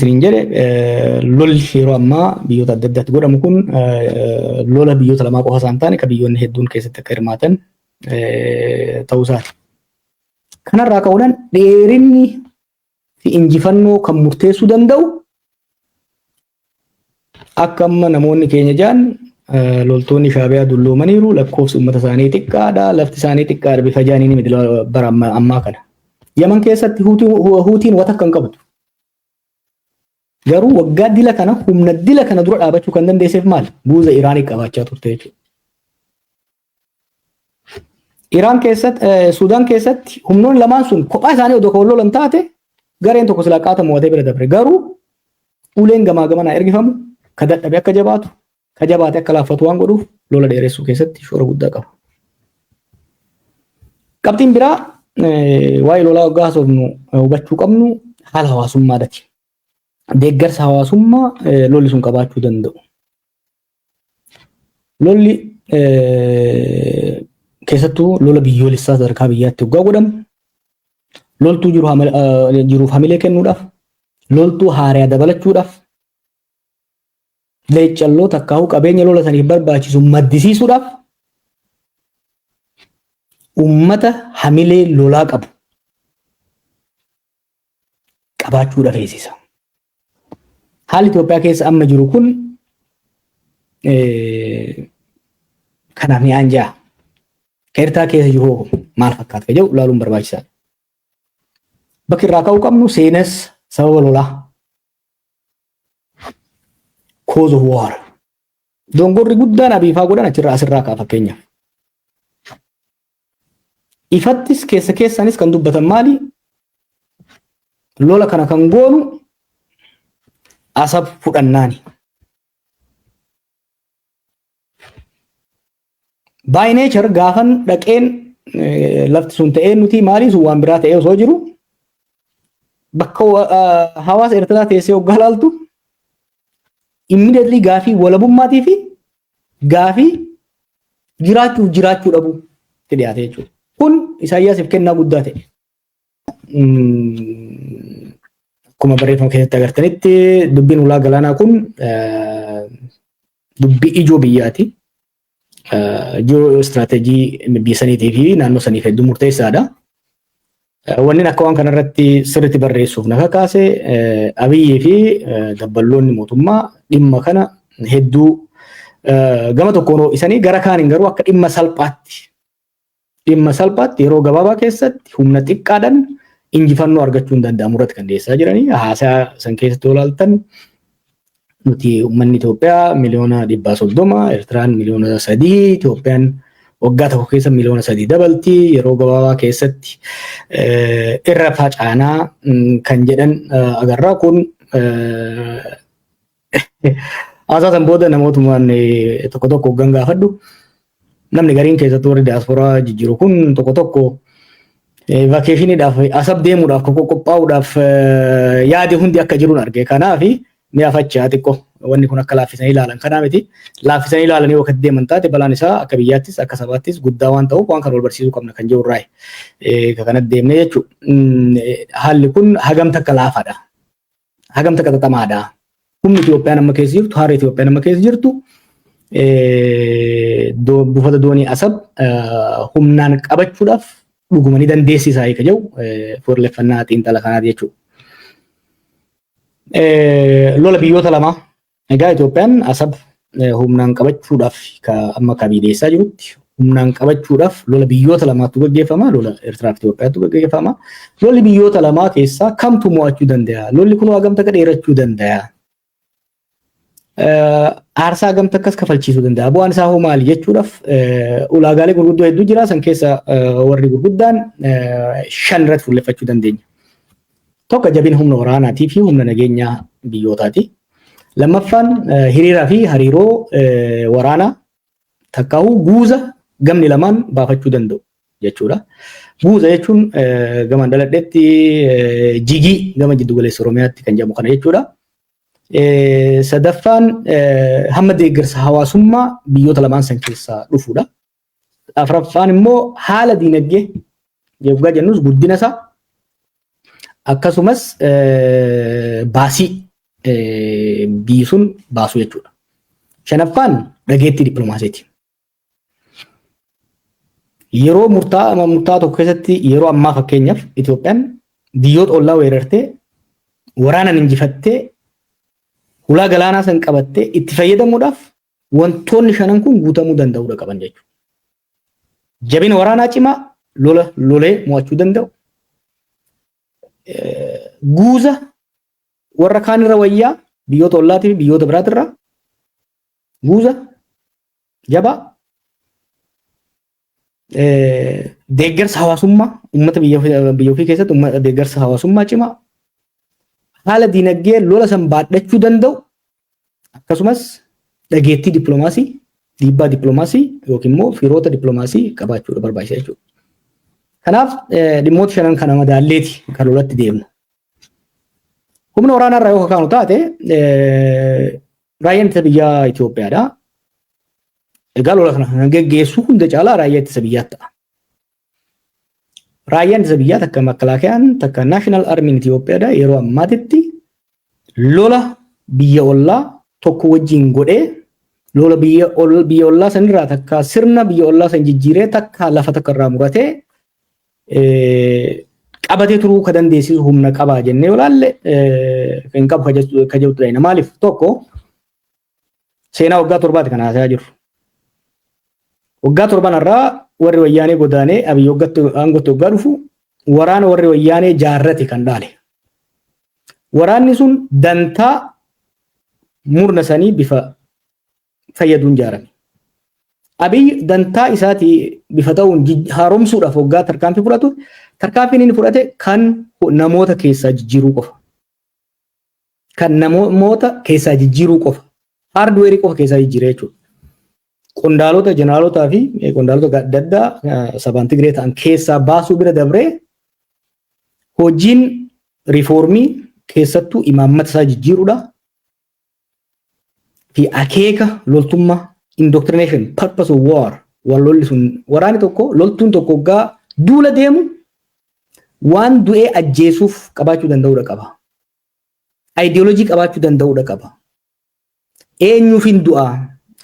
Serinjere lolli yeroo ammaa biyyoota adda addaatti godhamu kun lola biyyoota lamaa qofa isaan taane kan biyyoonni hedduun keessatti akka hirmaatan ta'uu isaati. Kanarraa ka'uudhaan dheerinni fi injifannoo kan murteessuu danda'u akka amma namoonni keenya jaan loltoonni Shaabiyaa dulloomaniiru, lakkoofsi uummata isaanii xiqqaadha, lafti isaanii xiqqaadha bifa jaaniin miti bara ammaa kana. Yaman keessatti huutiin wata kan qabdu. Garuu waggaa dila kana humna dila kana dura dhaabachuu kan dandeesseef maal? Buuza Iraanii qabaachaa turte jechuudha. Iraan keessatti, Sudaan keessatti humnoonni lamaan sun kophaa isaanii odoo kan lolan taate gareen tokko silaa qaata mo'atee bira dabre. Garuu uleen gamaa gamanaa ergifamu ka dadhabe akka jabaatu, ka jabaate akka laaffatu waan godhuuf lola dheeressuu keessatti shoora guddaa qaba. Qabxiin biraa waa'ee lolaa waggaa haasofnu hubachuu qabnu haala hawaasummaadhaati. Deeggarsa hawaasummaa lolli sun qabaachuu danda'u. Lolli keessattuu lola biyyoolessaa sadarkaa biyyaatti waggaa godhamu loltuu jiruuf hamilee kennuudhaaf, loltuu haaraa dabalachuudhaaf, leeccalloo takkaa'uu qabeenya lola saniif barbaachisu maddisiisuudhaaf uummata hamilee lolaa qabu qabaachuudhaaf eegsisa. Haalli Itoophiyaa keessa amma jiru kun kanaaf ni anjaa. Eertaa keessa jiru maal fakkaata ka jedhu ilaaluun barbaachisaadha. Bakki irraa ka'uu qabnu seenas sababa lolaa. Cause of war. Dongorri guddaan abiifaa godhan asirraa ka'a fakkeenyaaf. Ifattis keessa keessaanis kan dubbatan maali? Lola kana kan goonu asab fudhannaani. By nature gaafan dhaqeen lafti sun ta'ee nuti maaliif waan biraa ta'ee osoo jiru bakka hawaasa Eertiraa teessee hoggaa ilaaltu immediately gaafii walabummaatii fi gaafii jiraachuu dhabu itti dhiyaate jechuudha. Kun Isaayyaasiif kennaa guddaa ta'e. Akkuma barreeffama keessatti agartanitti dubbiin ulaa galaanaa kun dubbii ijoo biyyaati. Ji'oo istiraatejii biyya saniitii fi naannoo saniif hedduu murteessaadha. Wanni akka waan kanarratti sirriitti barreessuuf na kakaase Abiyyii fi dabballoonni mootummaa dhimma kana hedduu gama tokkoon isanii gara kaaniin garuu akka dhimma salphaatti yeroo gabaabaa keessatti humna xiqqaadhaan injifannoo argachuu hin danda'amu irratti kan dhiyeessaa jiranii. Haasaa san keessatti olaaltan nuti uummanni Itoophiyaa miliyoona 130, Eertiraan miliyoona 3, Itoophiyaan waggaa tokko keessa miliyoona 3 dabalti yeroo gabaabaa keessatti irra facaanaa kan jedhan agarraa kun haasaa san booda namootumaan tokko tokko hoggan gaafadhu namni gariin keessatti warri diyaasporaa jijjiiru kun tokko tokko vakeeshiniidhaaf asab deemuudhaaf qophaa'uudhaaf yaade hundi akka jiruun arge kanaaf mi'a fachaa xiqqoo wanni kun akka laaffisanii ilaalan kanaa miti laaffisanii ilaalanii wakati deeman taate balaan isaa akka biyyaattis akka sabaattis guddaa waan ta'uuf waan kana wal barsiisuu qabna kan jiru irraa kanatti deemne jechuudha. Haalli kun hagam takka laafaadha. Hagam takka xaxamaadha. Humni Itoophiyaan amma keessa jirtu haara Itoophiyaan amma keessa jirtu buufata doonii asab humnaan qabachuudhaaf dhuguma ni dandeessisaa ka jedhu fuulleffannaa xiinxala kanaati jechuudha. Lola biyyoota lamaa egaa Itoophiyaan asab humnaan qabachuudhaaf amma kabiideessaa jirutti humnaan qabachuudhaaf lola biyyoota lamaatu gaggeeffama. Lola Eertiraa fi Itoophiyaatu gaggeeffama. Lolli biyyoota lamaa keessaa kamtu mo'achuu danda'a? Lolli kun hagam takka dheerachuu danda'a? Aarsaa hagam takkas kafalchiisuu danda'a? Bu'aan isaa hoo maali jechuudhaaf ulaagaalee gurguddoo hedduu jira. San keessa warri gurguddaan 5 irratti fuulleffachuu dandeenya. Tokko jabina humna waraanaatii fi humna nageenyaa biyyootaati. Lammaffaan hiriiraa fi hariiroo waraanaa takkaa'uu guuza gamni lamaan baafachuu danda'u jechuudha. Guuza jechuun gamaan dhaladheetti jigii gama jiddu galeessa Oromiyaatti kan jedhamu kana jechuudha. Sadaffaan hamma deeggarsa hawaasummaa biyyoota lamaan san keessaa dhufuudha. Afuraffaan immoo haala diinagdee yoggaa jennus guddina isaa akkasumas baasii biisuun baasu jechuudha. Shanaffaan dhageettii dippiloomaasiiti. Yeroo murtaa tokko keessatti yeroo ammaa fakkeenyaaf Itoophiyaan biyyoota ollaa weerartee waraanaan injifattee ulaa galaanaa san qabattee itti fayyadamuudhaaf wantoonni shanan kun guutamuu danda'uudha qaban jechuudha. Jabina waraanaa cimaa lolee mo'achuu danda'u. Guuza warra kaan irra wayyaa biyyoota ollaatii fi biyyoota biraatirraa guuza jabaa deeggarsa hawaasummaa uummata biyya ofii keessatti deeggarsa hawaasummaa cimaa haala dinagdee lola san baadhachuu danda'u akkasumas dhageettii dippiloomaasii dhiibbaa dippiloomaasii yookiin immoo firoota dippiloomaasii qabaachuudha barbaachisa jechuudha. Kanaaf dhimmoota shanan kana madaalleeti kan lolatti deemnu. Humna waraanaa irraa yoo kaanu taate raayyaan ittisa biyyaa Itoophiyaadha. Egaa lola kana geggeessuu hunda caalaa raayyaa ittisa biyyaa ta'a. Raayyaan ittisa biyyaa takka makkalaakayaan takka naashinaal armiin Itoophiyaadha yeroo ammaatitti lola biyya ollaa tokko wajjin godhee lola biyya ollaa sanirraa takka sirna biyya ollaa san jijjiiree takka lafa takka irraa muratee qabatee turuu ka dandeessisu humna qabaa jennee olaalle kan qabu ka jirtu ta'ina. Maaliif tokko seenaa waggaa torbaati kan haasaa jiru. Waggaa torban irraa warri wayyaanee godaanee abiyyi aangootti waggaa dhufu waraana warri wayyaanee jaarrate kan dhaale. Waraanni sun dantaa murna sanii bifa fayyaduun jaarame. Abiyyi dantaa isaatii bifa ta'uun haaromsuudhaaf waggaa tarkaanfii fudhatu tarkaanfiin inni fudhate kan namoota keessaa jijjiiruu qofa. Kan namoota keessaa jijjiiruu qofa. Haardweerii qofa keessaa jijjiiree jechuudha. Qondaalota jeneraalotaa fi qondaalota adda addaa sabaan Tigree ta'an keessaa baasuu bira dabree hojiin riifoormii keessattuu imaammata isaa jijjiiruudha. Fi akeeka loltummaa indoctrination purpose of war wallolli sun waraani tokko loltuun tokko waggaa duula deemu waan du'ee ajjeesuuf qabaachuu danda'uudha qaba. Ideoloojii qabaachuu danda'uudha qaba. Eenyuufin du'aa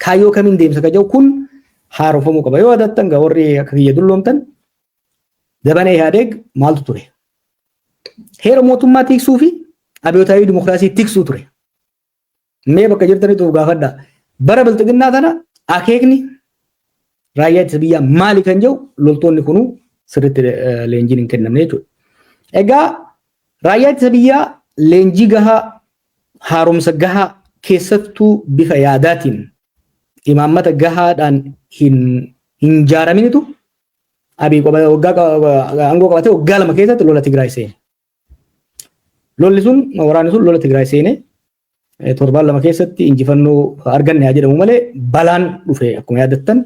kaayyoo kamiin deemsa ka jiru kun haaromfamuu qaba. Yoo adattan gaa warri akka kiyya dulloomtan dabanee Ihaadeeg maaltu ture? Heera mootummaa tiksuu fi abiyyootaawi dimokiraasii tiksuu ture. Mee bakka jirtanitu gaafadha. Bara bilxiginnaa tana akeekni raayyaa ittisa biyyaa maali kan jiru loltoonni kunuu sirriitti leenjiin hin kennamne jechuudha. Egaa raayyaa ittisa biyyaa leenjii gahaa haaromsa gahaa keessattuu bifa yaadaatiin imaammata gahaadhaan hin jaaraminitu abii aangoo qabatee waggaa lama keessatti lola Tigraay seene. Lolli sun waraanni sun lola Tigraay seene torbaan lama keessatti injifannoo arganne haa jedhamu malee balaan dhufe akkuma yaadattan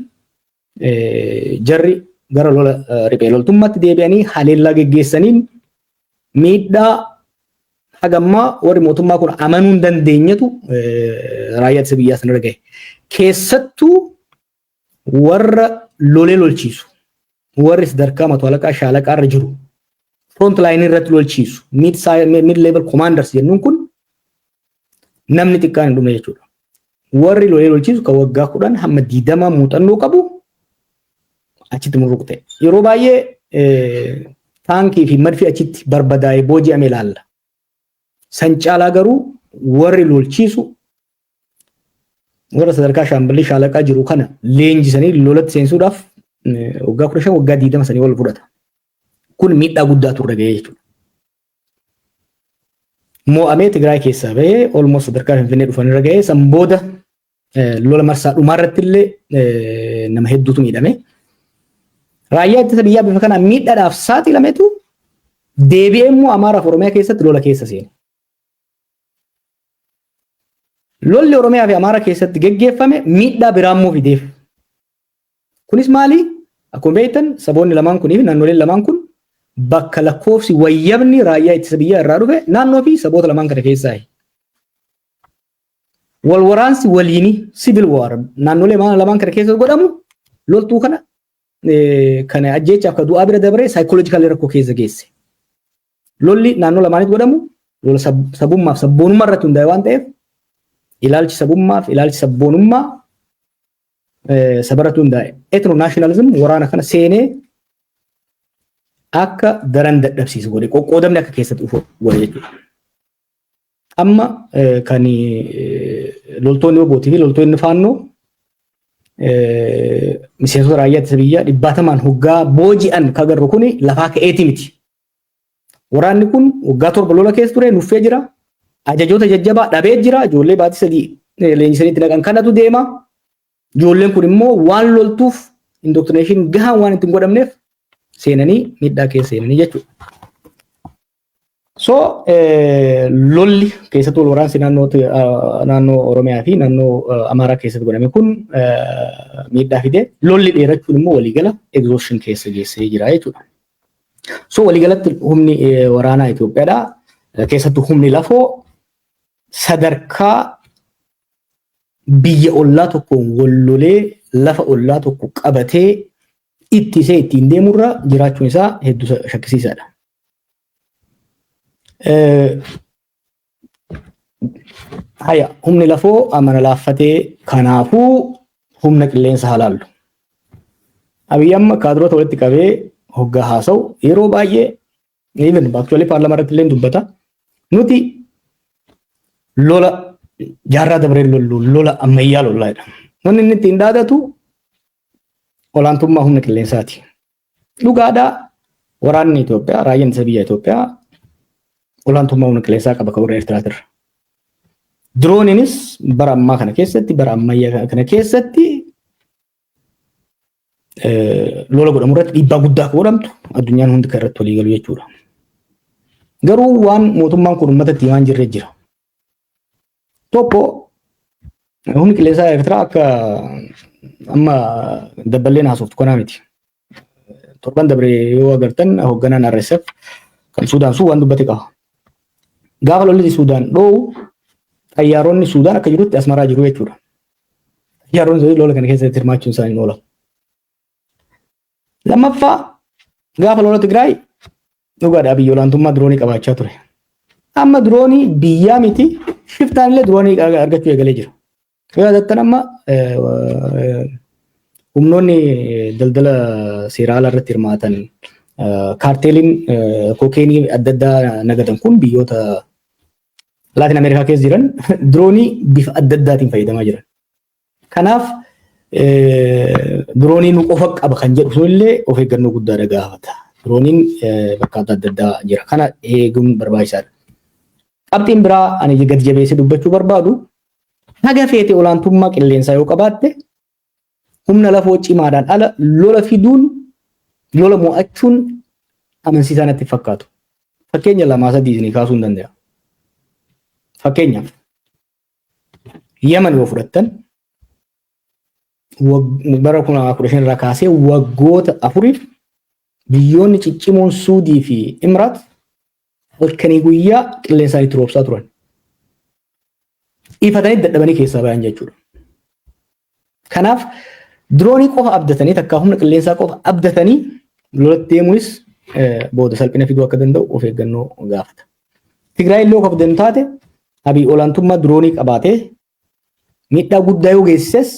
jarri gara lola riphee loltummaatti deebi'anii haleellaa geggeessaniin miidhaa hagammaa warri mootummaa kun amanuu hin dandeenyetu raayyaa ittisa biyyaa sanarra gahe. Keessattuu warra lolee lolchiisu warri sadarkaa mataalaqaa shaalaqaa irra jiru front line irratti lolchiisu mid level commanders jennuun kun namni xiqqaan hin dhumne jechuudha. Warri lolee lolchiisu kan waggaa 10 hamma 20 muuxannoo qabu achitti murruqte. Yeroo baay'ee taankii fi madfi achitti barbadaa'ee booji'ame ilaalla. San caalaa garuu warri lolchiisu warra sadarkaa shaamballii shaalaqaa jiru kana leenjisanii lolatti seensuudhaaf waggaa 15 waggaa 20 sanii ol fudhata. Kun miidhaa guddaa turre ga'ee jechuudha. Mo'amee Tigraay keessaa bahee olmoos sadarkaa Finfinnee dhufan irra ga'ee san booda lola marsaa dhumaa irratti illee nama hedduutu miidhame. Raayyaa ittisa biyyaa bifa kanaan miidhaadhaaf saaxilametu deebi'ee immoo Amaaraaf Oromiyaa keessatti lola keessa seene. Lolli Oromiyaa fi Amaaraa keessatti geggeeffame miidhaa biraa immoo fideef. Kunis maali? Akkuma beektan saboonni lamaan kunii fi naannoleen lamaan kun bakka lakkoofsi wayyabni raayyaa ittisa biyyaa irraa dhufe naannoo fi saboota lamaan kana keessaa. Wal waraansi waliini civil war naannolee lamaan kana keessa godhamu loltuu kana ajjeechaaf ka du'aa bira dabaree psychological rakkoo keessa geesse. Lolli naannoo lamaanitti godhamu lola sabummaaf sabboonummaa irratti hundaa'e waan ta'eef ilaalchi sabummaaf ilaalchi sabboonummaa sabaratu hundaa'e ethno nationalism waraana kana seenee akka daran dadhabsiisu godhe qoqqoodamni akka keessatti dhufu godhe jechuudha. Amma kan loltoonni obootii fi loltoonni faannoo miseensota raayyaa ittisa biyyaa 100 hoggaa booji'an kagarru kun lafaa ka'eeti miti. Waraanni kun waggaa 7 lola keessa ture nuffee jira. Ajajoota jajjabaa dhabee jira. Ijoollee baatii 3 leenjisaniitti naqan kanatu deema. Ijoolleen kun immoo waan loltuuf indoctrination gahaan waan ittiin godhamneef seenanii miidhaa keessa seenanii jechuudha. So lolli keessattuu waraansi naannoo Oromiyaa fi naannoo Amaaraa keessatti godhame kun miidhaa fide lolli dheerachuun immoo waliigala exhaustion keessa geessee jira jechuudha. So waliigalatti humni waraanaa Itoophiyaadhaa keessattuu humni lafoo sadarkaa biyya ollaa tokkoon wallolee lafa ollaa tokko qabatee ittisee ittiin deemurra jiraachuun isaa hedduu shakkisiisaadha. Haya humni lafoo amana laaffatee kanaafuu humna qilleensa halaallu. Abiyyi amma kaadiroota walitti qabee hoggaa haasa'u yeroo baay'ee even actually paarlaamaa irratti illee dubbata. Nuti lola jaarraa dabaree lollu lola ammayyaa lollaadha. Wanni inni ittiin dhaadatu olaantummaa humna qilleensaati. Dhugaadhaa waraanni Itoophiyaa raayyaan ittisa biyyaa Itoophiyaa olaantummaa humna qilleensaa qaba kan warra Eertiraatirra. Dirooniinis bara ammaa kana keessatti bara ammayyaa kana keessatti lola godhamu irratti dhiibbaa guddaa godhamtu addunyaan hundi kan irratti walii galu jechuudha. Garuu waan mootummaan kun uummatatti himaa jirre jira. Tokko humni qilleensaa Eertiraa akka amma dabballeen haasoftu kanaa miti. Torban dabree yoo agartan hoogganaan RSF kan Suudaan sun waan dubbate qaba. Gaafa lolli Suudaan dho'u xayyaaronni Suudaan akka jirutti asmaraa jiru jechuudha. Xayyaaronni lola kana keessatti hirmaachuun isaanii oola. Lammaffaa gaafa lola Tigraay dhugaadhaa biyya olaantummaa diroonii qabaachaa ture. Amma diroonii biyyaa miti shiftaan illee diroonii argachuu eegalee jira. Yoo yaadattan amma humnoonni daldala seeraalaa irratti hirmaatan kaarteeliin kookeenii adda addaa nagadan kun biyyoota Laatiin Ameerikaa keessa jiran diroonii bifa adda addaatiin fayyadamaa jiran. Kanaaf dirooniin qofa qaba kan jedhu sunillee of eeggannoo guddaa gaafata. Dirooniin bakka adda addaa jira. Kana eeguun barbaachisaadha. Qabxiin biraa ani gadi jabeessee dubbachuu barbaadu haga feete olaantummaa qilleensaa yoo qabaatte humna lafoo cimaadhaan ala lola fiduun lola mo'achuun amansiisaa natti fakkaatu. Fakkeenya 2-3 isinii kaasuu hin danda'a. Fakkeenyaaf Yemen yoo fudhattan bara 2015 irraa kaasee waggoota 4 biyyoonni ciccimoon Suudii fi Imiraat halkanii guyyaa qilleensaan itti roobsaa turan. Ifatanii dadhabanii keessaa bayan jechuudha. Kanaaf diroonii qofa abdatanii takkaa humna qilleensaa qofa abdatanii lolatti deemuunis booda salphina fiduu akka danda'u of eeggannoo gaafata. Tigraay illee qofa abdan taate Abiy olaantummaa diroonii qabaatee miidhaa guddaa yoo geessises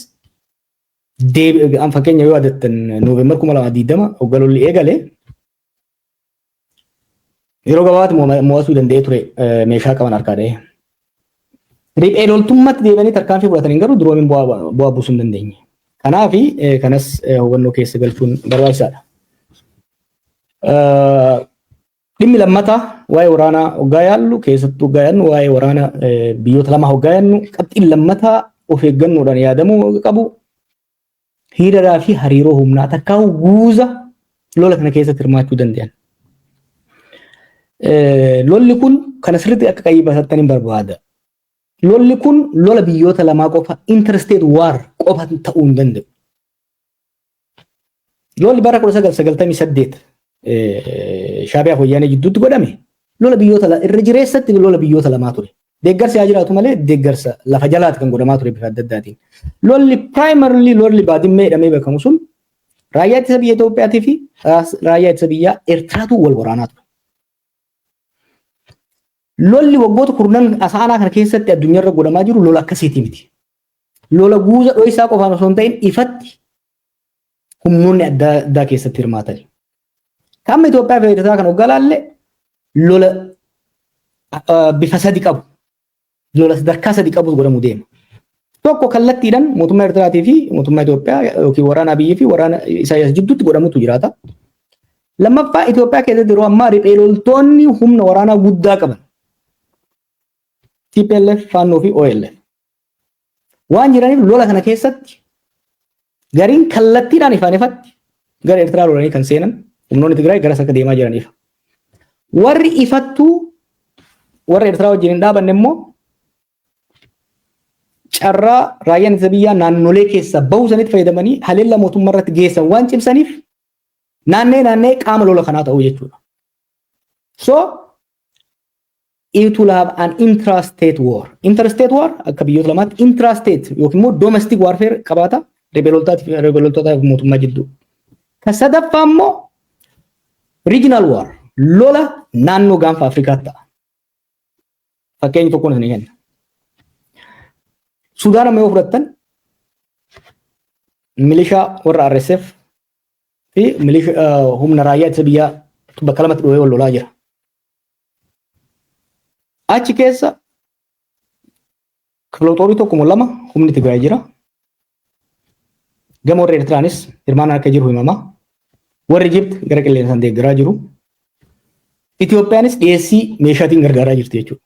fakkeenya yoo yaadattan Nooveembar 2020 hoggaa lolli eegale yeroo gabaabaatti mo'achuu danda'ee ture meeshaa qaban harkaa dha'ee. Riphee loltummaatti deebi'anii tarkaanfii fudhatanii garuu dirooniin bu'aa buusuu hin dandeenye. Kanaaf kanas hubannoo keessa galchuun barbaachisaadha. Dhimmi lammataa waa'ee waraanaa hoggaa yaallu keessattuu hoggaa yaadnu waa'ee waraana biyyoota lama hoggaa yaadnu qabxiin lammataa of eeggannoodhaan yaadamuu qabu hiriiraa fi hariiroo humnaa takkaa guuza lola kana keessatti hirmaachuu danda'an. Lolli kun kana sirriitti akka qayyibatattaniin barbaada. Lolli kun lola biyyoota lamaa qofa interstate war qofa ta'uu hin danda'u. Lolli bara 1998 Shaabiyaa fi Wayyaanee jidduutti godhame lola biyyoota irra jireessatti lola biyyoota lamaa ture. Deeggarsi haa jiraatu malee deeggarsa lafa jalaatti kan godhamaa ture bifa adda addaatiin. Lolli primarily lolli baadimmee jedhamee beekamu sun raayyaa ittisa biyya Itoophiyaatii fi raayyaa ittisa biyyaa Eertiraatu wal waraanaa ture. lolli waggoota kurnan asaanaa kana keessatti addunyaarra godhamaa jiru lola akkasiiti miti. Lola guuza dho'isaa qofaan osoo hin ta'in ifatti humnoonni adda addaa keessatti hirmaatani. Kan Itoophiyaa fi Eertiraa kan hoggaa laalle lola bifa sadi qabu. Lola sadarkaa sadi qabu godhamu deema. Tokko kallattiidhaan mootummaa Eertiraatii fi mootummaa Itoophiyaa yookiin waraana Abiyyi fi waraana Isaayyaas jidduutti godhamutu jiraata. Lammaffaa Itoophiyaa keessatti yeroo ammaa riphee loltoonni humna waraanaa guddaa qaban. TPLF, Faannoo fi OLF. Waan jiraniif lola kana keessatti gariin kallattiidhaan ifaan ifatti gara Eertiraa lolanii kan seenan humnoonni Tigraay gara akka deemaa jiraniif. Warri ifattuu warra Eertiraa wajjin hin dhaabanne immoo carraa raayyaan ittisa biyyaa naannolee keessa bahu sanitti fayyadamanii haleellaa mootummaa irratti geessan waan cimsaniif naannee qaama lola kanaa ta'uu jechuudha. So it will have an intrastate war. Interstate war akka biyyoota lamaatti intrastate yookiin immoo domestic warfare qabaata rebeloltootaa fi mootummaa jidduu. Kan sadaffaa immoo regional war lola naannoo gaanfa Afrikaatti ta'a. Fakkeenyi tokkoon isin kenna. Sudaan amma yoo fudhattan milishaa warra RSF fi humna raayyaa ittisa biyyaa bakka lamatti dhoowwee wal lolaa jira. Achi keessa kilootorii tokko lama humni Tigraay jira. Gama warra Eertiraanis hirmaannaan akka jiru himama. Warri Ijipt gara qilleensaan deeggaraa jiru. Itoophiyaanis dhiyeessii meeshaatiin gargaaraa jirti jechuudha.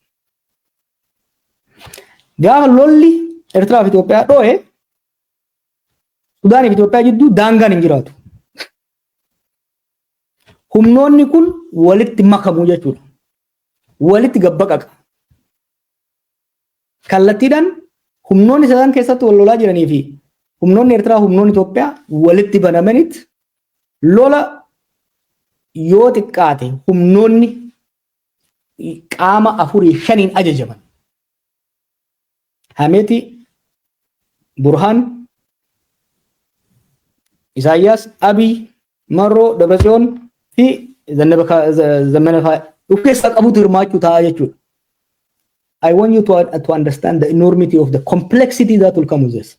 Gaafa lolli Eertiraa fi Itoophiyaa dho'e Sudaanii fi Itoophiyaa jidduu daangaan hin jiraatu. Humnoonni kun walitti makamuu jechuudha. Walitti gabbaqaqa. Kallattiidhaan humnoonni sadan keessatti wal lolaa jiranii fi humnoonni Eertiraa humnoonni Itoophiyaa walitti banamanitti lola yoo xiqqaate humnoonni qaama 4-5 ajajaman. Hameti Burhan Isaayyaas Abiy Marroo Dabratsiyoon fi Zammana of keessa qabutu hirmaachuu ta'a jechuudha. I want you to understand the enormity of the complexity that will come with this.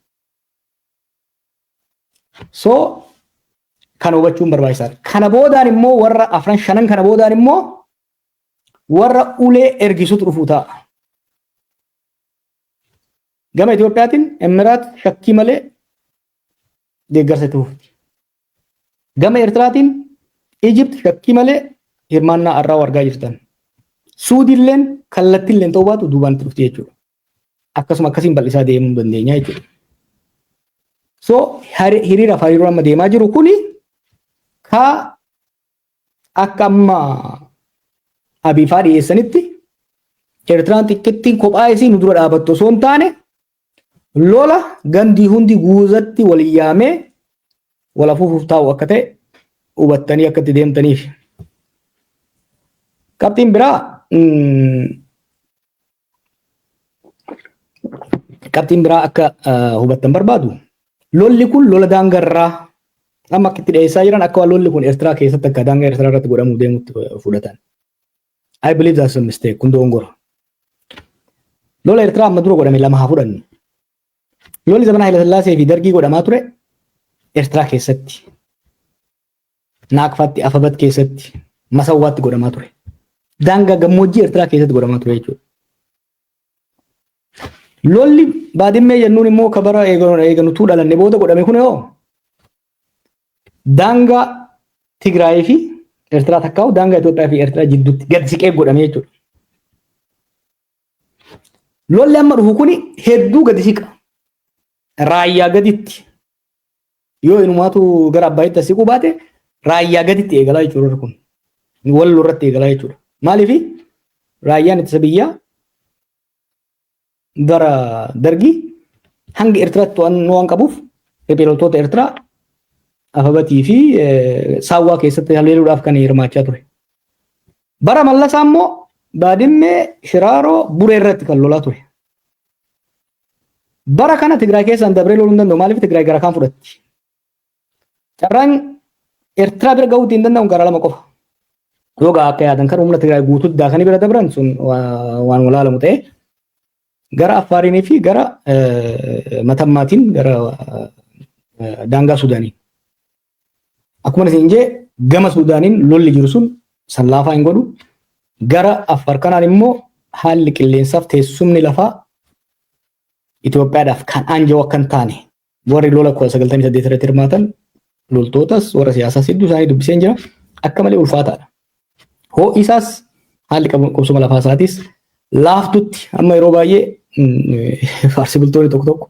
So kana hubachuun barbaachisaadha. Kana boodaan immoo warra afran shanan kana boodaan immoo warra ulee ergisutu dhufuu ta'a. Gama Itoophiyaatiin Emiraat shakkii malee deeggarsa itti fufti. Gama Eertiraatiin Ijipt shakkii malee hirmaannaa arraa argaa jirtan. Suudiilleen kallattiilleen ta'uu baatu duubaan itti dhufti jechuudha. Akkasuma akkasiin bal'isaa deemuu dandeenya jechuudha. So hiriira hariiroo amma deemaa jiru kuni akka amma Abiifaa dhiyeessanitti Eertiraan xiqqittiin kophaa isii nu dura dhaabattu osoo hin taane lola gandii hundi guuzatti wal yaamee wal afuufuuf taa'u akka ta'e hubattanii akka itti deemtaniif. Qabxiin biraa akka hubattan barbaadu lolli kun lola daangarraa amma akka itti dhiyeessaa jiran akka waan lolli kun Eertiraa keessatti akka daangaa Eertiraa irratti godhamuu deemutti fudhatan. I believe that's a mistake. Kun dogongora. Lola Eertiraa amma dura godhame lama haa fudhannu. Lolli zamana Haile Sillaasee fi Dargii godhamaa ture Eertiraa keessatti. Naaqfaatti, Afabat keessatti, Masawwaatti godhamaa ture. Daangaa gammoojjii Eertiraa keessatti godhamaa ture jechuudha. Lolli baadimmee jennuun immoo kabara eeganutuu dhalanne booda godhame kun yoo daangaa Tigraay fi Eertiraa takkaa'u daangaa Itoophiyaa fi Eertiraa jidduutti gad siqee godhame jechuudha. Lolli amma dhufu kuni hedduu gadi siqa. Raayyaa gaditti yoo inumaatu gara Abbaayitti siquu baate raayyaa gaditti eegalaa jechuudha kun. Walloo irratti eegalaa jechuudha. Maaliif raayyaan ittisa biyyaa bara Dargii hanga Eertiraatti waan qabuuf rebeloltoota Eertiraa Afabatii fi Saawwaa keessatti haleeluudhaaf kan hirmaachaa ture. Bara Mallasaa immoo baadimmee Shiraaroo Buree irratti kan lolaa ture. Bara kana Tigraay keessaan dabree loluu hin danda'u. Maaliif Tigraay gara kaan fudhatti? Carraan Eertiraa bira gahuu hin danda'u gara lama qofa. yoga akka yaadan kan humna Tigraay guutuuddaa kan bira dabran sun waan walaalamu ta'e gara Affaarinii fi gara Matammaatiin gara daangaa Suudaanii. Akkuma isin jee gama Suudaaniin lolli jiru sun san laafaa hin godhu. Gara Affaar kanaan immoo haalli qilleensaaf teessumni lafaa Itoophiyaadhaaf kan aanjoo akka hin taane warri lola 1998 irratti hirmaatan loltootas warra siyaasaas hedduu isaanii dubbiseen jira akka malee ulfaataadha. Ho'isaas haalli qubsuma lafaa isaatis laaftutti amma yeroo baay'ee faarsi bultoonni tokko tokko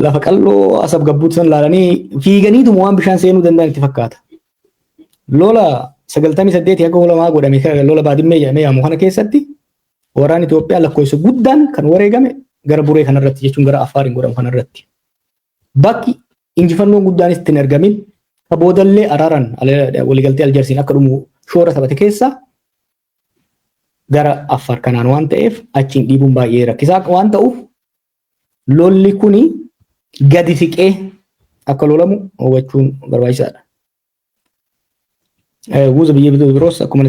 lafa qalloo asab gabbuutti san laalanii fiiganiitu waan bishaan seenuu danda'an itti fakkaata. Lola 98 akka ulamaa godhame lola baadimmee jedhamee yaamu kana keessatti waraanni Itoophiyaa lakkoofsa guddaan kan wareegame gara buree kanarratti jechuun gara Affaariin godhamu kanarratti. Bakki injifannoon guddaanis itti hin argamin ka boodallee araaraan waliigaltee Aljarsiin akka dhumu shoora taphate keessa gara Affaar kanaan waan ta'eef achiin dhiibuun baay'ee rakkisaa waan ta'uuf lolli kuni gadi siqee akka lolamu hubachuun barbaachisaadha. Guuza biyya biroos akkuma